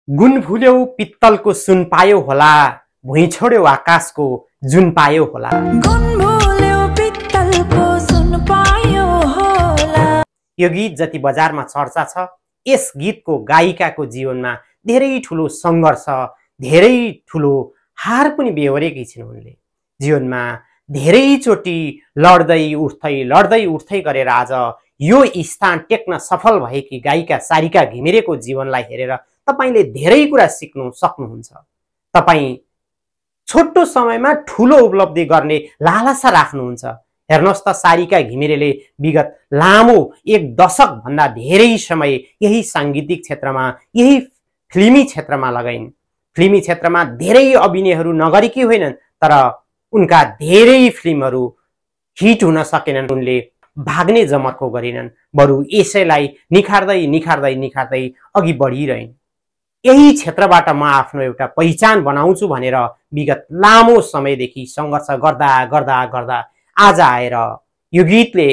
गुण भुल्यौ पित्तलको सुन पायो होला, भुइँ छोड्यौ आकाशको जुन पायो होला। गुण भुल्यौ पित्तलको सुन पायो होला। यो गीत जति बजारमा चर्चा छ, यस गीतको गायिकाको जीवनमा धेरै ठुलो सङ्घर्ष, धेरै ठुलो हार पनि बेहोरेकी छिन्। उनले जीवनमा धेरैचोटि लड्दै उठ्दै गरेर आज यो स्थान टेक्न सफल भएकी गायिका सारिका घिमिरेको जीवनलाई हेरेर तपाईले धेरै कुरा सिक्नु सक्नुहुन्छ। तपाई छोटो समयमा ठुलो उपलब्धि गर्ने लालसा राख्नुहुन्छ। हेर्नुहोस् त, सारिका घिमिरेले विगत लामो 1 दशक भन्दा धेरै समय यही सांगीतिक क्षेत्रमा, यही फिल्मी क्षेत्रमा लगाइन्। फिल्मी क्षेत्रमा धेरै अभिनयहरू नगरेकी होइनन्, तर उनका धेरै फिल्महरू हिट हुन सकेनन्। उनले भाग्ने जमर्को गरिनन्, बरु यसैलाई निखार्दै अघि बढिरहन्। यही क्षेत्रबाट म आफ्नो एउटा पहिचान बनाउँछु भनेर विगत लामो समयदेखि सङ्घर्ष गर्दा आज आएर यो गीतले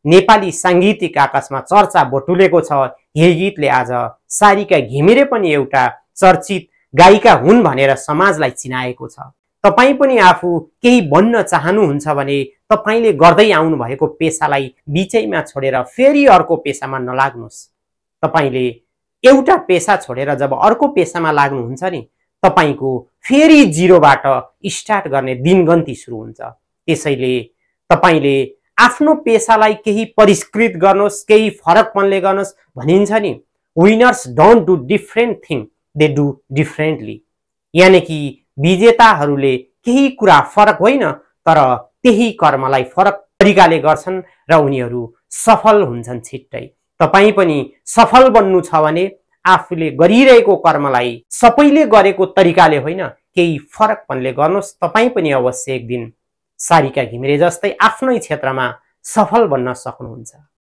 नेपाली साङ्गीतिक आकाशमा चर्चा बटुलेको छ। यही गीतले आज सारिका घिमिरे पनि एउटा चर्चित गायिका हुन् भनेर समाजलाई चिनाएको छ। तपाई पनि आफू केही बन्न चाहनुहुन्छ भने तपाईले गर्दै आउनु भएको पेसालाई बिचैमा छोडेर फेरि अर्को पेसामा नलाग्नुहोस्। तपाईले एउटा पेसा छोडेर जब अर्को पेसामा लाग्नुहुन्छ नि, तपाईको फेरि जिरोबाट स्टार्ट गर्ने दिनगन्ती सुरु हुन्छ। त्यसैले तपाईले आफ्नो पेसालाई केही परिष्कृत गर्नुहोस्, केही फरकपनले गर्नुहोस्। भनिन्छ नि, winners don't do different thing, they do differently. यानि कि विजेताहरूले केही कुरा फरक होइन, तर त्यही कर्मलाई फरक तरिकाले गर्छन् र उनीहरू सफल हुन्छन् छिट्टै। तपाई पनि सफल बन्नु छ भने आफूले गरिरहेको कर्मलाई सबैले गरेको तरिकाले होइन, केही फरकपनले गर्नुहोस्। तपाई पनि अवश्य एक दिन सारिका घिमिरे जस्तै आफ्नै क्षेत्रमा सफल बन्न सक्नुहुन्छ।